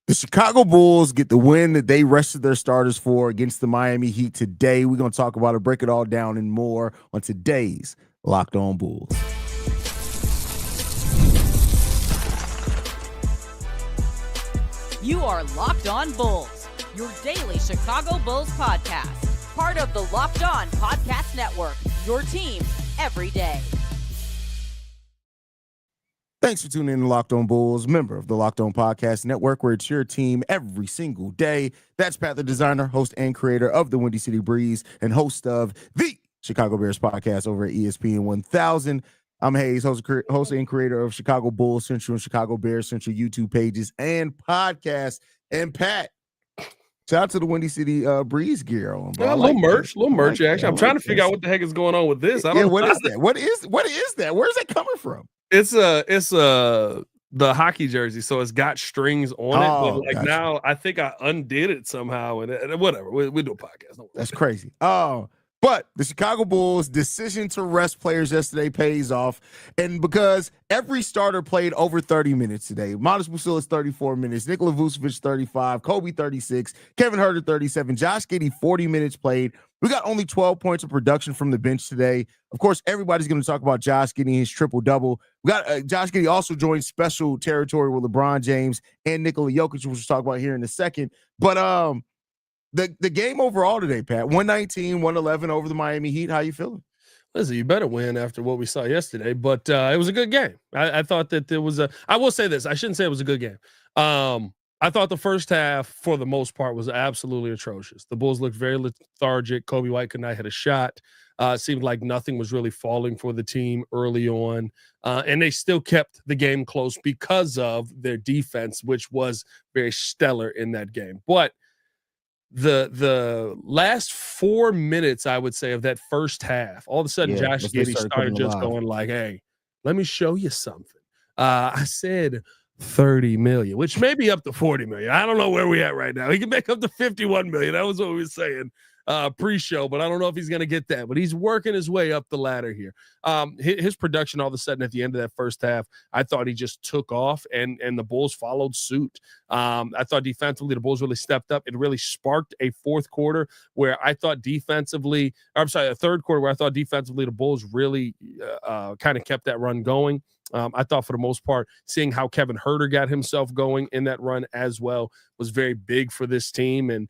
The Chicago Bulls get the win that they rested their starters for against the Miami Heat today. We're going to talk about it, break it all down and more on today's Locked On Bulls. You are Locked On Bulls, your daily Chicago Bulls podcast. Part of the Locked On Podcast Network, your team every day. Thanks for tuning in to Locked On Bulls, member of the Locked On Podcast Network, where it's your team every single day. That's Pat, the designer, host, and creator of the Windy City Breeze, and host of the Chicago Bears podcast over at ESPN 1000. I'm Hayes, host and creator of Chicago Bulls Central and Chicago Bears Central YouTube pages and podcasts. And Pat, shout out to the Windy City Breeze gear on. Yeah, a little merch action. I'm trying to figure out what the heck is going on with this. What is that? What is that? Where's that coming from? It's the hockey jersey, so it's got strings on it. But like gotcha. Now, I think I undid it somehow, and whatever. We do a podcast. That's crazy. But the Chicago Bulls' decision to rest players yesterday pays off, and because every starter played over 30 minutes today. Matas Buzelis 34 minutes, Nikola Vucevic 35, Coby 36, Kevin Huerter 37, Josh Giddey 40 minutes played. We got only 12 points of production from the bench today. Of course, everybody's going to talk about Josh getting his triple-double. We got Josh Giddey also joined special territory with LeBron James and Nikola Jokic, which we'll talk about here in a second. But the game overall today, Pat, 119-111 over the Miami Heat. How you feeling? Listen, you better win after what we saw yesterday, but it was a good game. I thought that there was I will say this. I shouldn't say it was a good game. I thought the first half, for the most part, was absolutely atrocious. The Bulls looked very lethargic. Coby White could not hit a shot. Seemed like nothing was really falling for the team early on. And they still kept the game close because of their defense, which was very stellar in that game. But the last 4 minutes, I would say, of that first half, all of a sudden, Josh Giddey started just going like, hey, let me show you something. I said 30 million, which may be up to 40 million. I don't know where we at right now. He can make up to 51 million. That was what we were saying pre-show, but I don't know if he's going to get that. But he's working his way up the ladder here. His production all of a sudden at the end of that first half, I thought he just took off, and the Bulls followed suit. I thought defensively the Bulls really stepped up. It really sparked a fourth quarter where I thought defensively, a third quarter where I thought defensively the Bulls really kind of kept that run going. I thought for the most part, seeing how Kevin Huerter got himself going in that run as well was very big for this team. And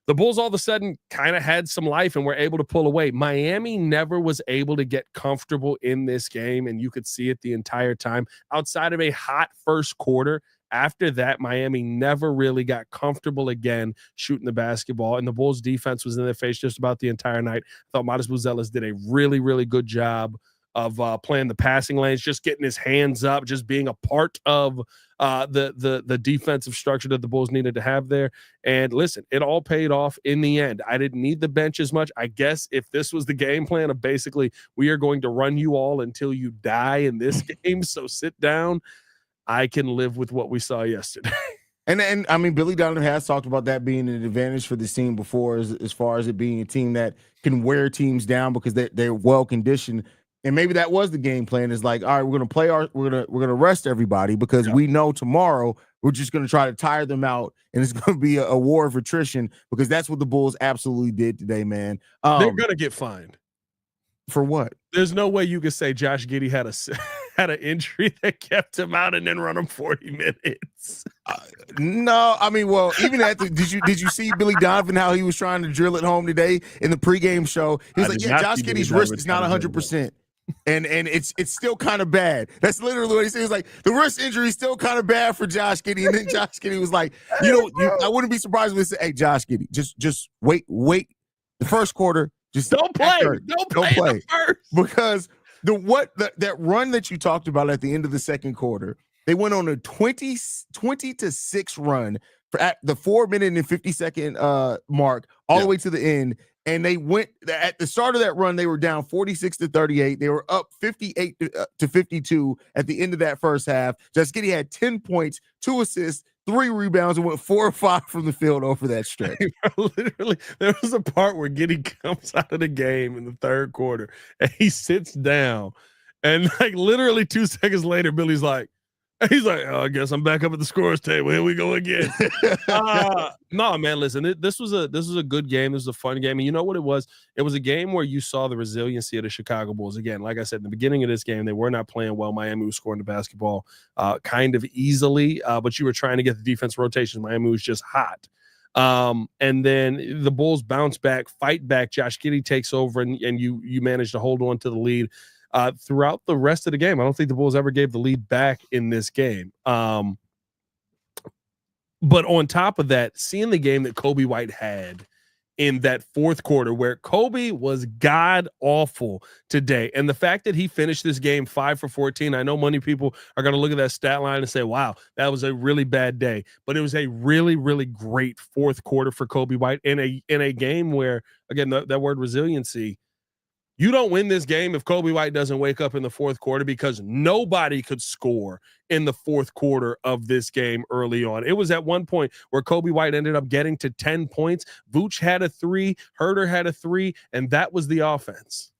the Bulls all of a sudden kind of had some life and were able to pull away. Miami never was able to get comfortable in this game, and you could see it the entire time. Outside of a hot first quarter, after that, Miami never really got comfortable again shooting the basketball, and the Bulls' defense was in their face just about the entire night. I thought Matas Buzelis did a really, really good job of playing the passing lanes, just getting his hands up, just being a part of the defensive structure that the Bulls needed to have there. And listen, it all paid off in the end. I didn't need the bench as much. I guess if this was the game plan of basically we are going to run you all until you die in this game, so sit down, I can live with what we saw yesterday. And I mean, Billy Donovan has talked about that being an advantage for this team before, as far as it being a team that can wear teams down because they're well conditioned. And maybe that was the game plan. Is like, all right, we're gonna rest everybody because we know tomorrow we're just gonna try to tire them out, and it's gonna be a war of attrition because that's what the Bulls absolutely did today, man. They're gonna get fined for what? There's no way you could say Josh Giddey had an injury that kept him out and then run him 40 minutes. No, I mean, well, even at did you see Billy Donovan how he was trying to drill it home today in the pregame show? He was like, yeah, Josh Giddey's wrist is not 100%. And it's still kind of bad. That's literally what he said. He was like, the wrist injury is still kind of bad for Josh Giddey. And then Josh Giddey was like, I wouldn't be surprised if they said, hey, Josh Giddey, just wait. The first quarter, just don't play. Don't play. Because that run that you talked about at the end of the second quarter, they went on a 20-6 run for at the 4-minute and 50-second mark all the way to the end. And they went at the start of that run, they were down 46-38. They were up 58-52 at the end of that first half. Josh Giddey had 10 points, 2 assists, 3 rebounds, and went 4 or 5 from the field over that stretch. Literally, there was a part where Giddey comes out of the game in the third quarter and he sits down. And like literally 2 seconds later, Billy's like, He's like, oh, I guess I'm back up at the scores table. Here we go again. No, man, listen, this was a good game. This was a fun game. And you know what it was? It was a game where you saw the resiliency of the Chicago Bulls. Again, like I said, in the beginning of this game, they were not playing well. Miami was scoring the basketball kind of easily, but you were trying to get the defense rotation. Miami was just hot. And then the Bulls bounce back, fight back. Josh Giddey takes over, and you manage to hold on to the lead. Throughout the rest of the game, I don't think the Bulls ever gave the lead back in this game. But on top of that, seeing the game that Coby White had in that fourth quarter, where Coby was god awful today, and the fact that he finished this game 5 for 14, I know many people are going to look at that stat line and say, wow, that was a really bad day, but it was a really, really great fourth quarter for Coby White in a game where, again, that word resiliency. You don't win this game if Coby White doesn't wake up in the fourth quarter, because nobody could score in the fourth quarter of this game early on. It was at one point where Coby White ended up getting to 10 points. Vooch had a 3, Herter had a 3, and that was the offense.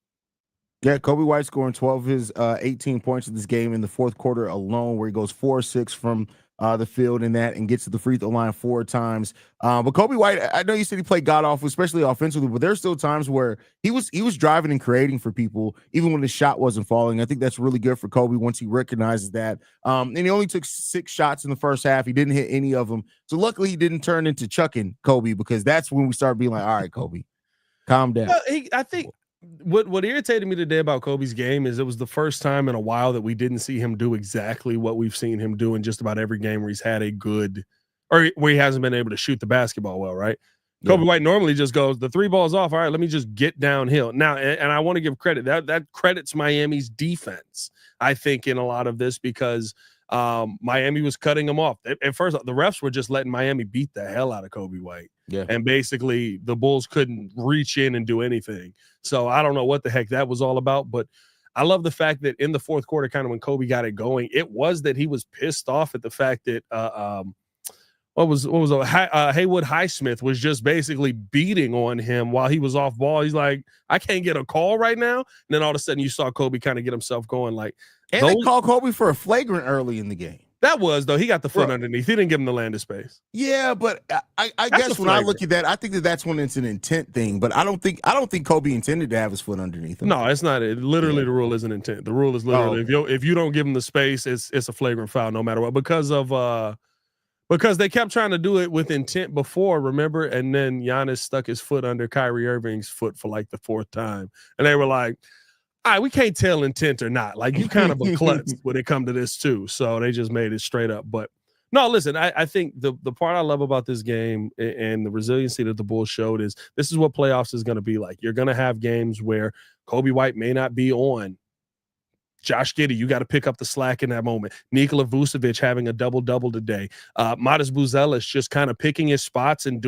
Yeah, Coby White scoring 12 of his 18 points in this game in the fourth quarter alone, where he goes 4-6 from the field in that and gets to the free throw line 4 times. But Coby White, I know you said he played god awful, especially offensively, but there's still times where he was driving and creating for people, even when the shot wasn't falling. I think that's really good for Coby once he recognizes that. And he only took 6 shots in the first half. He didn't hit any of them. So luckily he didn't turn into chucking Coby, because that's when we start being like, all right, Coby, calm down. I think what irritated me today about Coby's game is it was the first time in a while that we didn't see him do exactly what we've seen him do in just about every game where he's had a good, or where he hasn't been able to shoot the basketball well, right? Yeah. Coby White normally just goes, the 3 ball's off. All right, let me just get downhill. Now, and I want to give credit. That credits Miami's defense, I think, in a lot of this, because Miami was cutting them off. At first, the refs were just letting Miami beat the hell out of Coby White. Yeah. And basically the Bulls couldn't reach in and do anything. So I don't know what the heck that was all about, but I love the fact that in the fourth quarter, kind of when Coby got it going, it was that he was pissed off at the fact that Haywood Highsmith was just basically beating on him while he was off ball. He's like, I can't get a call right now. And then all of a sudden you saw Coby kind of get himself going. Like, and they called Coby for a flagrant early in the game. That was, though, he got the foot underneath. He didn't give him the landing space. Yeah, but I guess when I look at that, I think that's when it's an intent thing. But I don't think Coby intended to have his foot underneath him. No, it's not. Literally, the rule isn't intent. The rule is literally if you don't give him the space, it's a flagrant foul no matter what. Because they kept trying to do it with intent before, remember? And then Giannis stuck his foot under Kyrie Irving's foot for like the 4th time, and they were like, all right, we can't tell intent or not. Like, you kind of a klutz when it come to this too. So they just made it straight up. But no, listen, I think the part I love about this game and the resiliency that the Bulls showed is this is what playoffs is going to be like. You're going to have games where Coby White may not be on. Josh Giddey, you got to pick up the slack in that moment. Nikola Vucevic having a double-double today. Matas Buzelis just kind of picking his spots and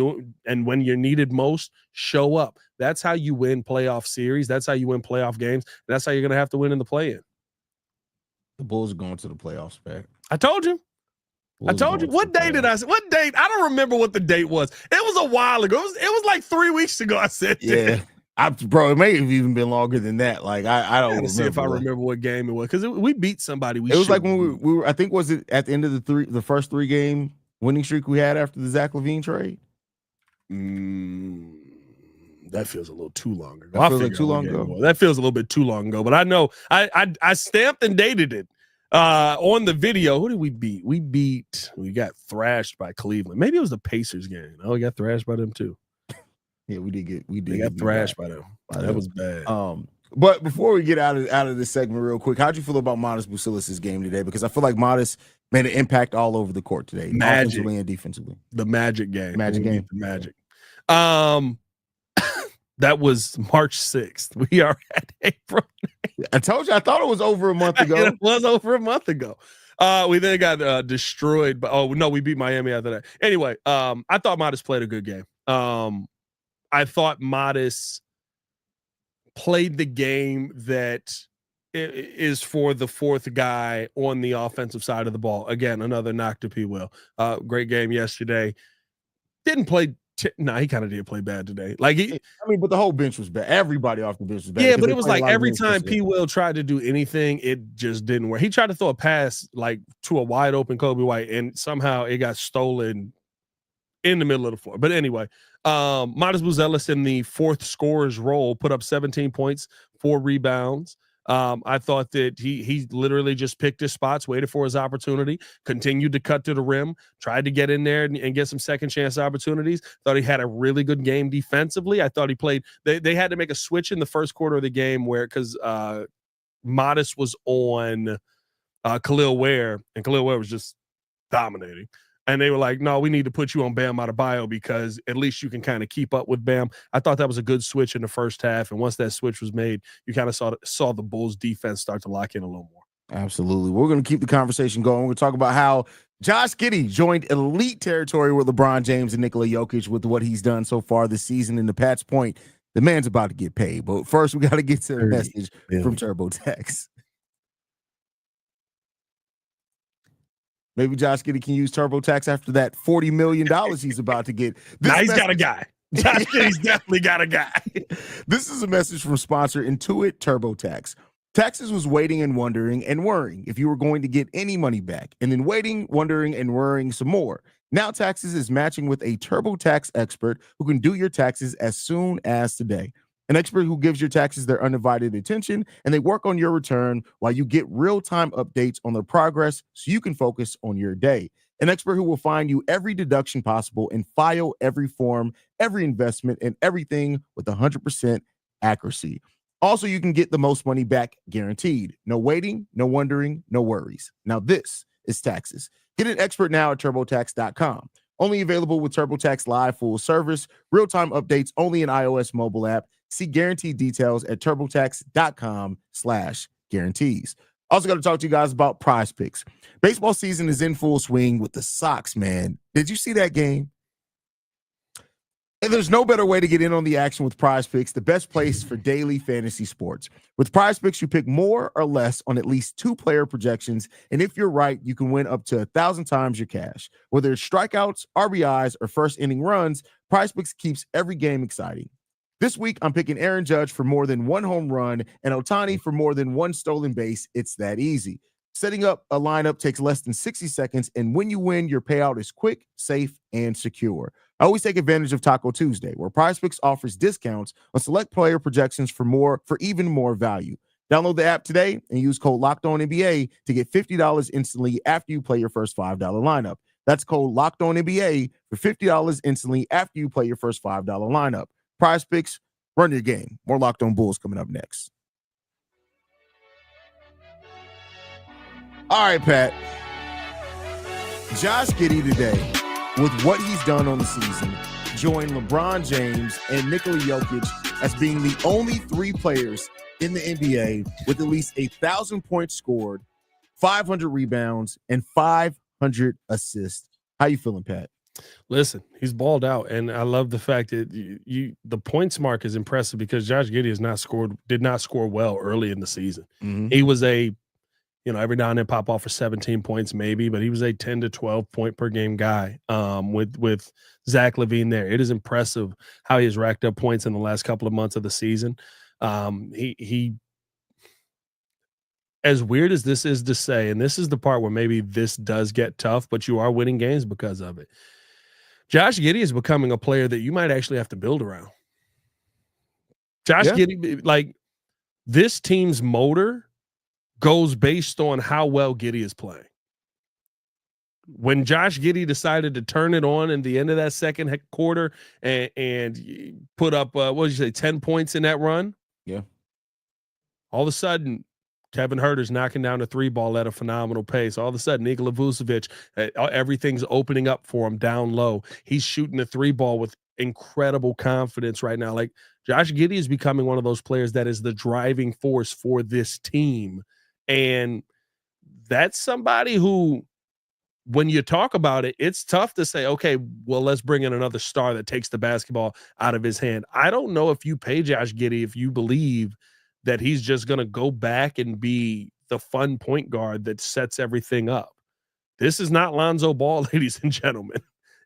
when you're needed most, show up. That's how you win playoff series. That's how you win playoff games. And that's how you're going to have to win in the play-in. The Bulls are going to the playoffs back. I told you. What day did I say? What date? I don't remember what the date was. It was a while ago. It was like 3 weeks ago I said that. Bro, it may have even been longer than that. Like, I don't remember. See if I remember what game it was, because we we somebody. It was like when we were. I think, was it at the end of the first 3 game winning streak we had after the Zach LaVine trade? That feels a little too long ago. That feels like too long ago. That feels a little bit too long ago. But I know I stamped and dated it on the video. Who did we beat? We got thrashed by Cleveland. Maybe it was the Pacers game. Oh, we got thrashed by them too. Yeah, we did. We got thrashed by them. That was bad. But before we get out of this segment real quick, how'd you feel about Matas Buzelis' game today? Because I feel like Matas made an impact all over the court today, offensively and defensively. The Magic game. The Magic. That was March 6th. We are at April 9th. I told you, I thought it was over a month ago. It was over a month ago. We then got destroyed. We beat Miami after that. Anyway, I thought Matas played a good game. I thought Matas played the game that is for the 4th guy on the offensive side of the ball. Again, another knock to P. Will. Great game yesterday. Didn't play Nah, he kind of did play bad today. Like but the whole bench was bad. Everybody off the bench was bad. Yeah, but it was like every time P. Will tried to do anything, it just didn't work. He tried to throw a pass like to a wide open Coby White, and somehow it got stolen in the middle of the floor. But anyway, Matas Buzelis in the fourth scorer's role put up 17 points, 4 rebounds. I thought that he literally just picked his spots, waited for his opportunity, continued to cut to the rim, tried to get in there and get some second chance opportunities. Thought he had a really good game defensively. I thought he played. They had to make a switch in the first quarter of the game because Matas was on Khalil Ware, and Khalil Ware was just dominating. And they were like, no, we need to put you on Bam Adebayo because at least you can kind of keep up with Bam. I thought that was a good switch in the first half. And once that switch was made, you kind of saw the Bulls defense start to lock in a little more. Absolutely. We're going to keep the conversation going. We're going to talk about how Josh Giddey joined elite territory with LeBron James and Nikola Jokic with what he's done so far this season. And to Pat's point, the man's about to get paid. But first, we got to get to the message from TurboTax. Maybe Josh Giddey can use TurboTax after that $40 million he's about to get. He's got a guy. Josh Giddey's definitely got a guy. This is a message from sponsor Intuit TurboTax. Taxes was waiting and wondering and worrying if you were going to get any money back, and then waiting, wondering, and worrying some more. Now Taxes is matching with a TurboTax expert who can do your taxes as soon as today. An expert who gives your taxes their undivided attention, and they work on your return while you get real-time updates on their progress so you can focus on your day. An expert who will find you every deduction possible and file every form, every investment, and everything with 100% accuracy. Also, you can get the most money back guaranteed. No waiting, no wondering, no worries. Now this is Taxes. Get an expert now at TurboTax.com. Only available with TurboTax Live full service, real-time updates only in iOS mobile app. See guaranteed details at TurboTax.com/guarantees. Also got to talk to you guys about Prize Picks. Baseball season is in full swing with the Sox, man. Did you see that game? And there's no better way to get in on the action with Prize Picks, the best place for daily fantasy sports. With Prize Picks, you pick more or less on at least 2 player projections, and if you're right, you can win up to 1,000 times your cash. Whether it's strikeouts, RBIs, or first inning runs, Prize Picks keeps every game exciting. This week, I'm picking Aaron Judge for more than 1 home run and Ohtani for more than 1 stolen base. It's that easy. Setting up a lineup takes less than 60 seconds, and when you win, your payout is quick, safe, and secure. I always take advantage of Taco Tuesday, where PrizePicks offers discounts on select player projections for even more value. Download the app today and use code LOCKEDONNBA to get $50 instantly after you play your first $5 lineup. That's code LOCKEDONNBA for $50 instantly after you play your first $5 lineup. Prize Picks, run your game. More Locked On Bulls coming up next. All right, Pat. Josh Giddey today, with what he's done on the season, joined LeBron James and Nikola Jokic as being the only 3 players in the NBA with at least 1,000 points scored, 500 rebounds, and 500 assists. How you feeling, Pat? Listen, he's balled out, and I love the fact that the points mark is impressive because Josh Giddey did not score well early in the season. Mm-hmm. He was every now and then pop off for 17 points maybe, but he was a 10 to 12 point per game guy with Zach LaVine there. It is impressive how he has racked up points in the last couple of months of the season. He as weird as this is to say, and this is the part where maybe this does get tough, but you are winning games because of it. Josh Giddey is becoming a player that you might actually have to build around. Giddey, like this team's motor goes based on how well Giddey is playing. When Josh Giddey decided to turn it on in the end of that second quarter and put up, 10 points in that run? Yeah. All of a sudden, Kevin Huerter's knocking down the 3-ball at a phenomenal pace. All of a sudden, Nikola Vucevic, everything's opening up for him down low. He's shooting the 3-ball with incredible confidence right now. Like, Josh Giddey is becoming one of those players that is the driving force for this team. And that's somebody who, when you talk about it, it's tough to say, okay, well, let's bring in another star that takes the basketball out of his hand. I don't know if you pay Josh Giddey if you believe that he's just going to go back and be the fun point guard that sets everything up. This is not Lonzo Ball, ladies and gentlemen.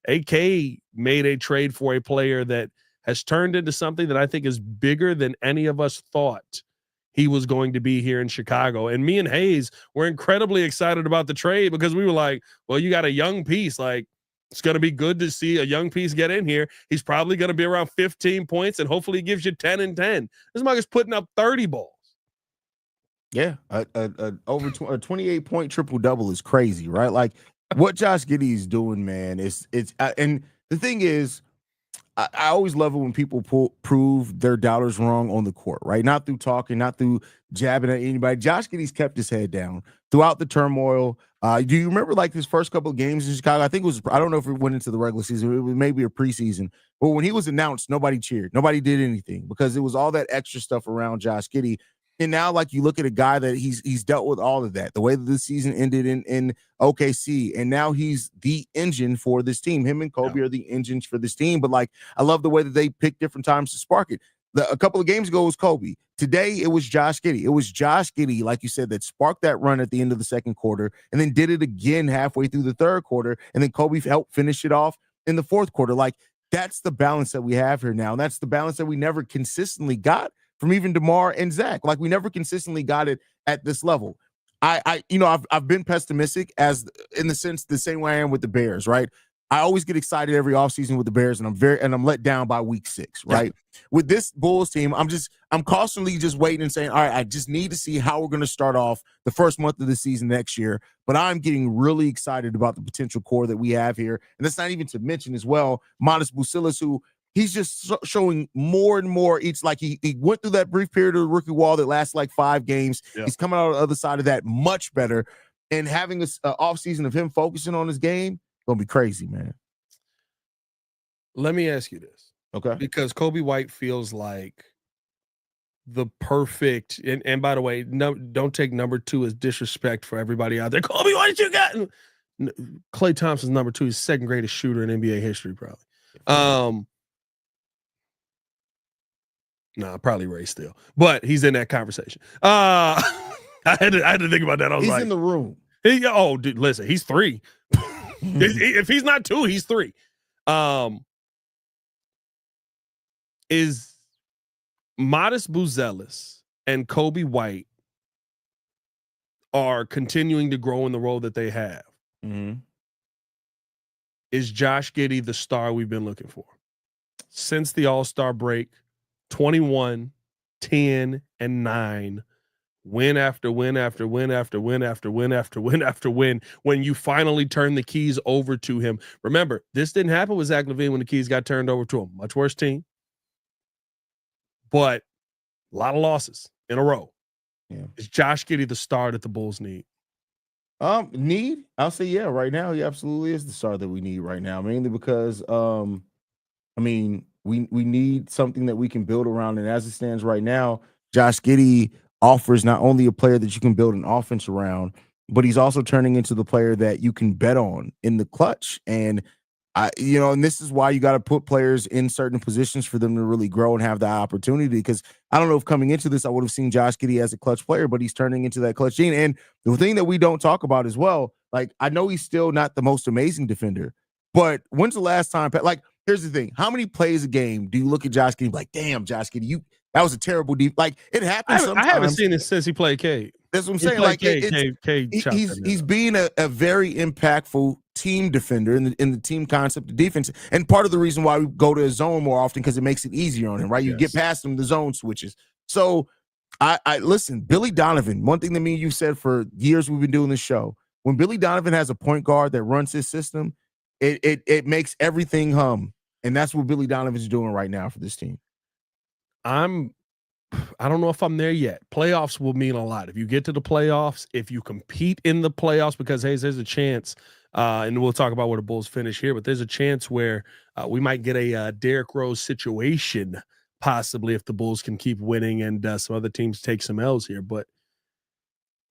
AK made a trade for a player that has turned into something that I think is bigger than any of us thought he was going to be here in Chicago. And me and Hayes were incredibly excited about the trade because we were like, well, you got a young piece. Like, it's going to be good to see a young piece get in here. He's probably going to be around 15 points, and hopefully he gives you 10 and 10. This mug is putting up 30 balls. Yeah, a 28-point triple-double is crazy, right? Like, what Josh Giddey is doing, man, and the thing is, I always love it when people prove their doubters wrong on the court, right? Not through talking, not through jabbing at anybody. Josh Giddey's kept his head down throughout the turmoil. Do you remember like his first couple of games in Chicago? I think it was, I don't know if it went into the regular season. It was maybe a preseason. But when he was announced, nobody cheered. Nobody did anything because it was all that extra stuff around Josh Giddey. And now, like, you look at a guy that he's dealt with all of that, the way that the season ended in OKC, and now he's the engine for this team. Him and Coby are the engines for this team. But, like, I love the way that they pick different times to spark it. A couple of games ago was Coby. Today, it was Josh Giddey. It was Josh Giddey, like you said, that sparked that run at the end of the second quarter and then did it again halfway through the third quarter. And then Coby helped finish it off in the fourth quarter. Like, that's the balance that we have here now. And that's the balance that we never consistently got from even DeMar and Zach. Like, we never consistently got it at this level. I've been pessimistic as in the sense the same way I am with the Bears, right? I always get excited every offseason with the Bears, and I'm let down by week 6, right? Yeah. With this Bulls team, I'm constantly just waiting and saying, all right, I just need to see how we're going to start off the first month of the season next year. But I'm getting really excited about the potential core that we have here. And that's not even to mention as well, Matas Buzelis, who he's just showing more and more. It's like he went through that brief period of the rookie wall that lasts like 5 games. Yeah. He's coming out on the other side of that much better. And having this offseason of him focusing on his game, going to be crazy, man. Let me ask you this. Okay. Because Coby White feels like the perfect, and by the way, don't take number 2 as disrespect for everybody out there. Coby White, you got Klay Thompson's number 2. He's second greatest shooter in NBA history, probably. Probably Ray still, but he's in that conversation. I had to think about that. I was he's like, in the room. Dude, listen, he's 3. If he's not 2, he's 3. Is Matas Buzelis and Coby White are continuing to grow in the role that they have. Mm-hmm. Is Josh Giddey the star we've been looking for? Since the All-Star break, 21, 10, and 9, win after win after win after win after win after win after win, when you finally turn the keys over to him. Remember, this didn't happen with Zach LaVine when the keys got turned over to him. Much worse team, but a lot of losses in a row. Yeah. Is Josh Giddey the star that the Bulls need? Need? I'll say yeah. Right now, he absolutely is the star that we need right now, mainly because we need something that we can build around, and as it stands right now, Josh Giddey offers not only a player that you can build an offense around, but he's also turning into the player that you can bet on in the clutch. And and this is why you got to put players in certain positions for them to really grow and have that opportunity. Because I don't know if coming into this, I would have seen Josh Giddey as a clutch player, but he's turning into that clutch gene. And the thing that we don't talk about as well, like, I know he's still not the most amazing defender, but when's the last time, like, here's the thing. How many plays a game do you look at Josh Giddey and be like, damn, Josh Giddey, that was a terrible deep. Like, it happens sometimes. I haven't seen it since he played Cade. That's what I'm saying. Like, he's being a very impactful team defender in the team concept of defense. And part of the reason why we go to a zone more often, because it makes it easier on him, right? You get past him, the zone switches. So I listen, Billy Donovan, one thing that me and you said for years we've been doing this show, when Billy Donovan has a point guard that runs his system, it makes everything hum. And that's what Billy Donovan's doing right now for this team. I don't know if I'm there yet. Playoffs will mean a lot. If you get to the playoffs, if you compete in the playoffs, because, hey, there's a chance, and we'll talk about where the Bulls finish here, but there's a chance where we might get a Derrick Rose situation, possibly, if the Bulls can keep winning and some other teams take some L's here. But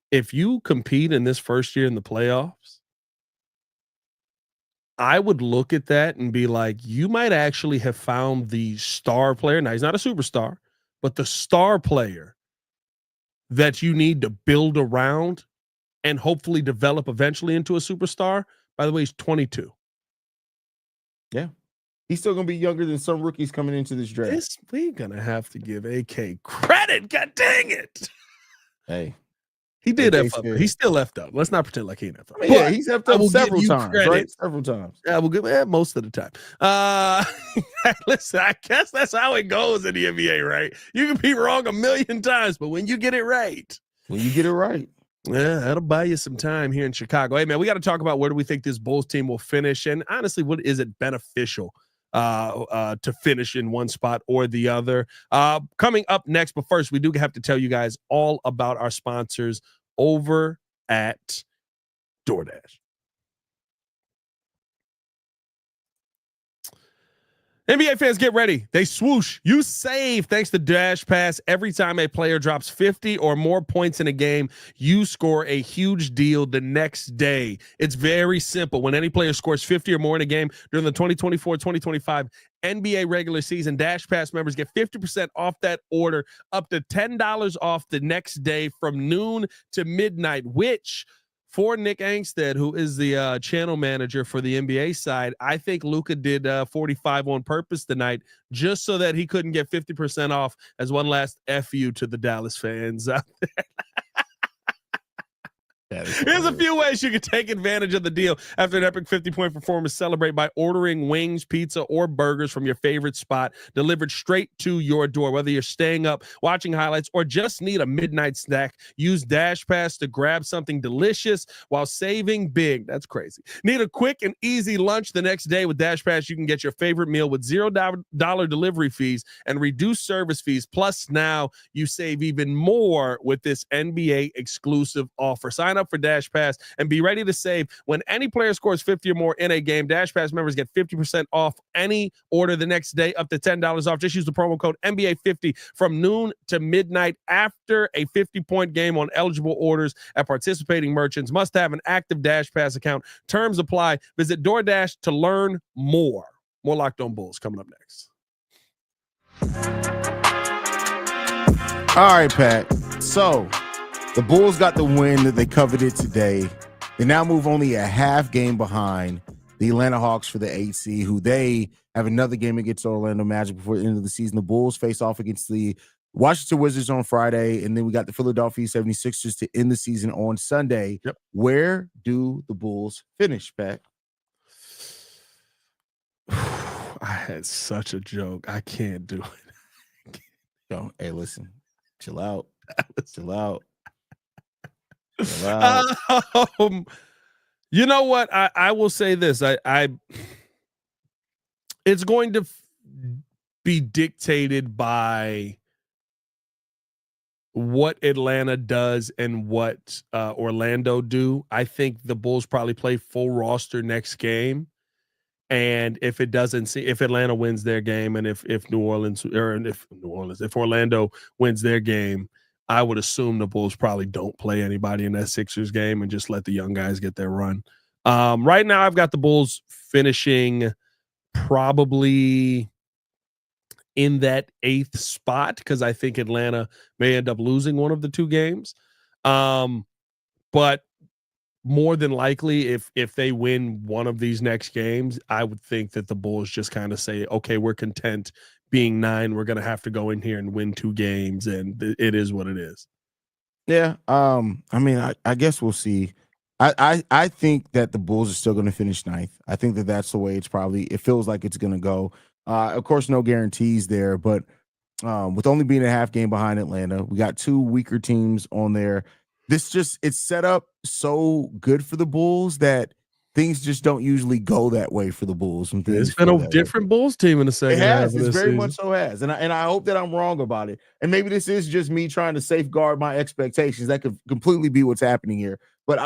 if you compete in this first year in the playoffs, I would look at that and be like, you might actually have found the star player. Now, he's not a superstar, but the star player that you need to build around and hopefully develop eventually into a superstar. By the way, he's 22. Yeah. He's still going to be younger than some rookies coming into this draft. We're going to have to give AK credit. God dang it. Hey. He did F up. He still left up. Let's not pretend like he didn't F up. I mean, yeah, he's left up several times, right? Several times. Yeah, we'll give most of the time. Listen, I guess that's how it goes in the NBA, right? You can be wrong a million times, but when you get it right. Yeah, that'll buy you some time here in Chicago. Hey, man, we got to talk about where do we think this Bulls team will finish, and honestly, what is it beneficial to finish in one spot or the other? Coming up next, but first, we do have to tell you guys all about our sponsors over at DoorDash. NBA fans, get ready. They swoosh. You save thanks to Dash Pass. Every time a player drops 50 or more points in a game, you score a huge deal the next day. It's very simple. When any player scores 50 or more in a game during the 2024-2025 NBA regular season, Dash Pass members get 50% off that order, up to $10 off the next day from noon to midnight, which for Nick Angstead, who is the channel manager for the NBA side, I think Luka did 45 on purpose tonight just so that he couldn't get 50% off as one last FU to the Dallas fans out there. Here's a few ways you can take advantage of the deal after an epic 50-point performance. Celebrate by ordering wings, pizza, or burgers from your favorite spot delivered straight to your door. Whether you're staying up, watching highlights, or just need a midnight snack, use Dash Pass to grab something delicious while saving big. That's crazy. Need a quick and easy lunch the next day? With Dash Pass, you can get your favorite meal with $0 delivery fees and reduced service fees. Plus, now you save even more with this NBA exclusive offer. Sign up for Dash Pass and be ready to save when any player scores 50 or more in a game. Dash Pass members get 50% off any order the next day, up to $10 off. Just use the promo code NBA50 from noon to midnight after a 50-point game on eligible orders at participating merchants. Must have an active Dash Pass account. Terms apply. Visit DoorDash to learn more. More Locked On Bulls coming up next. All right, Pat. So the Bulls got the win that they coveted today. They now move only a half game behind the Atlanta Hawks for the 8 seed, who they have another game against Orlando Magic before the end of the season. The Bulls face off against the Washington Wizards on Friday, and then we got the Philadelphia 76ers to end the season on Sunday. Yep. Where do the Bulls finish, Pat? I had such a joke. I can't do it. Yo, hey, listen. Chill out. Chill out. You know what? I will say this. It's going to be dictated by what Atlanta does and what Orlando do. I think the Bulls probably play full roster next game. And if Atlanta wins their game, and if Orlando wins their game, I would assume the Bulls probably don't play anybody in that Sixers game and just let the young guys get their run. Right now, I've got the Bulls finishing probably in that 8th spot because I think Atlanta may end up losing one of the two games. But more than likely, if they win one of these next games, I would think that the Bulls just kind of say, okay, we're content being 9. We're going to have to go in here and win 2 games, and it is what it is. Yeah. I mean, I guess we'll see. I think that the Bulls are still going to finish 9th. I think that that's the way it feels like it's going to go. Of course, no guarantees there, but with only being a half game behind Atlanta, we got 2 weaker teams on there. It's set up so good for the Bulls that things just don't usually go that way for the Bulls. It's been a different Bulls team in the second half. It very much so has. And I hope that I'm wrong about it. And maybe this is just me trying to safeguard my expectations. That could completely be what's happening here. But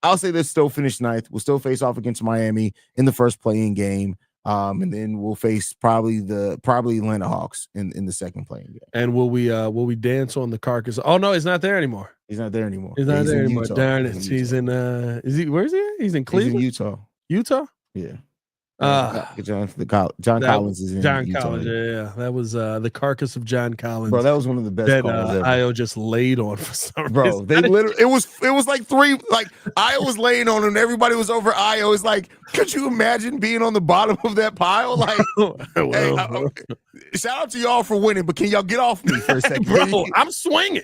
I'll say this: still finish 9th. We'll still face off against Miami in the first play-in game. And then we'll face probably Atlanta Hawks in the second playing game. And will we dance on the carcass? Oh no, he's not there anymore. He's not there anymore. He's not there anymore. Darn it. He's in where is he? He's in Cleveland. He's in Utah. Utah? Yeah. John Collins is in John Utah. Collins. Yeah, that was the carcass of John Collins. Bro, that was one of the best that calls ever. Io just laid on for some Bro, reason. they literally it was like three, like Io was laying on him and everybody was over Io. It's like, could you imagine being on the bottom of that pile? Like, hey, shout out to y'all for winning, but can y'all get off me for a second? Bro, I'm swinging.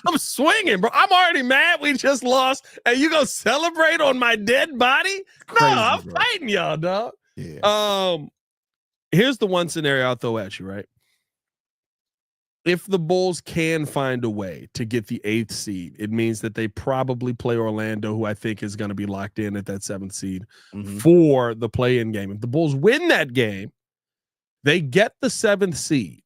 I'm swinging, bro. I'm already mad we just lost, and you gonna celebrate on my dead body? Crazy, no, I'm bro. fighting y'all, dog. Yeah. Here's the one scenario I'll throw at you, right? If the Bulls can find a way to get the 8th seed, it means that they probably play Orlando, who I think is going to be locked in at that 7th seed for the play-in game. If the Bulls win that game, they get the 7th seed.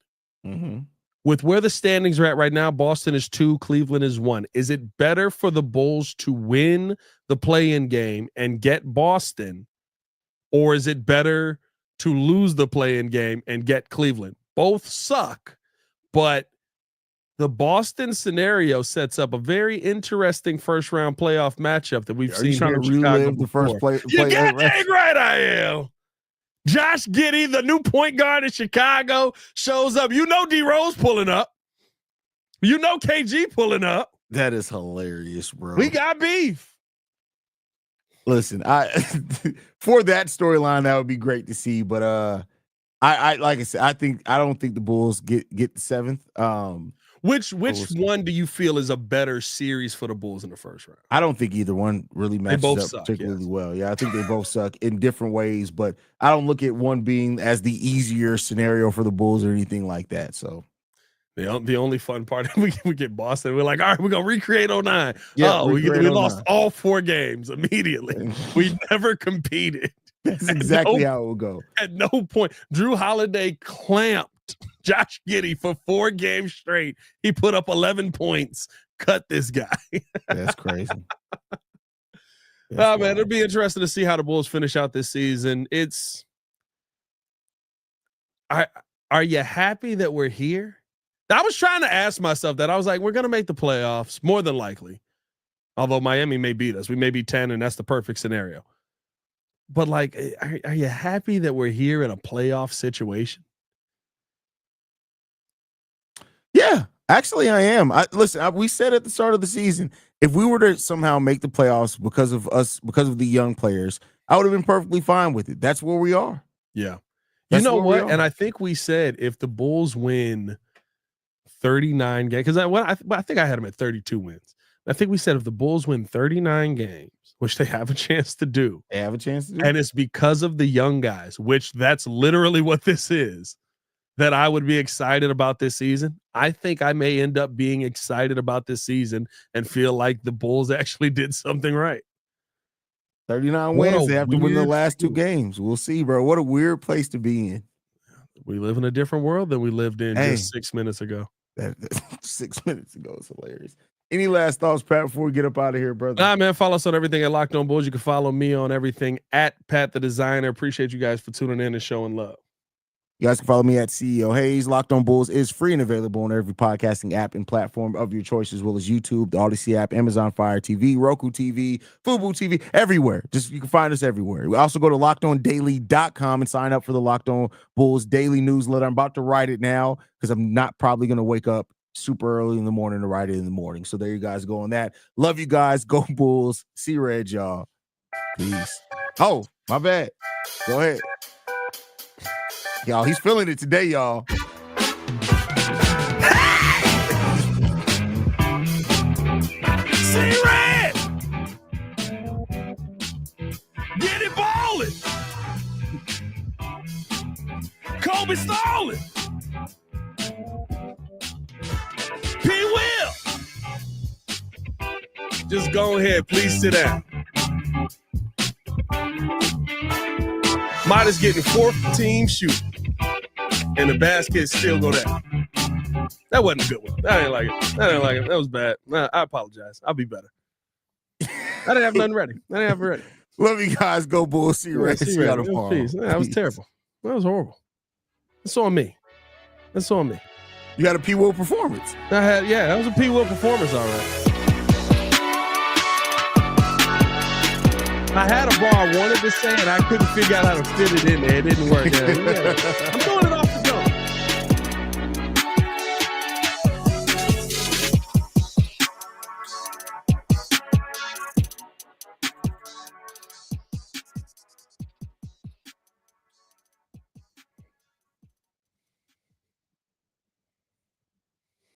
With where the standings are at right now, Boston is 2, Cleveland is 1. Is it better for the Bulls to win the play-in game and get Boston, or is it better to lose the play-in game and get Cleveland? Both suck, but the Boston scenario sets up a very interesting first-round playoff matchup that we've seen trying here to in Chicago relive the first before. play. You got dang right I am. Josh Giddey, the new point guard in Chicago, shows up. You know D Rose pulling up. You know KG pulling up. That is hilarious, bro. We got beef. Listen, I for that storyline, that would be great to see. But I like I said, I don't think the Bulls get the 7th. Which one do you feel is a better series for the Bulls in the first round? I don't think either one really matches up suck, particularly well. Yeah, I think they both suck in different ways, but I don't look at one being as the easier scenario for the Bulls or anything like that. So the only fun part, we get Boston. We're like, all right, we're going to recreate 09. Yeah, we recreate lost 09. all 4 games immediately. We never competed. That's exactly how it will go. At no point. Drew Holiday clamped Josh Giddey for 4 games straight. He put up 11 points. Cut this guy. That's crazy. Man, it'll be interesting to see how the Bulls finish out this season. Are you happy that we're here? I was trying to ask myself that. I was like, we're going to make the playoffs, more than likely. Although Miami may beat us. We may be 10, and that's the perfect scenario. But, like, are you happy that we're here in a playoff situation? Yeah, actually, I am. We said at the start of the season, if we were to somehow make the playoffs because of the young players, I would have been perfectly fine with it. That's where we are. Yeah. That's you know where we what? are. And I think we said if the Bulls win 39 games, because I think I had them at 32 wins. I think we said if the Bulls win 39 games, which they have a chance to do. They have a chance to do. And it's because of the young guys, which that's literally what this is, that I would be excited about this season. I think I may end up being excited about this season and feel like the Bulls actually did something right. 39 What wins. a They have to win the weird last 2 feeling. games. We'll see, bro. What a weird place to be in. We live in a different world than we lived in just 6 minutes ago. That 6 minutes ago is hilarious. Any last thoughts, Pat, before we get up out of here, brother? Nah, man, follow us on everything at Locked On Bulls. You can follow me on everything at Pat the Designer. Appreciate you guys for tuning in and showing love. You guys can follow me at CEO Hayes. Locked On Bulls is free and available on every podcasting app and platform of your choice, as well as YouTube, the Odyssey app, Amazon Fire TV, Roku TV, Fubo TV, everywhere. You can find us everywhere. We also go to LockedOnDaily.com and sign up for the Locked On Bulls daily newsletter. I'm about to write it now because I'm not probably going to wake up super early in the morning to write it in the morning. So there you guys go on that. Love you guys. Go Bulls. See Red, y'all. Peace. Oh, my bad. Go ahead. Y'all, he's feeling it today, y'all. See Red! Get it ballin'! Coby Stalling! P. Will! Just go ahead, please sit down. Matas getting 4th team shooting. And the basket still go down. That wasn't a good one. I didn't like it. That was bad. I apologize. I'll be better. I didn't have nothing ready. Love you guys. Go Bulls. See you right. See you tomorrow. That was terrible. That was horrible. That's on me. You got a P. Will performance. That was a P. Will performance, all right. I had a bar I wanted to say, and I couldn't figure out how to fit it in there. It didn't work. I'm doing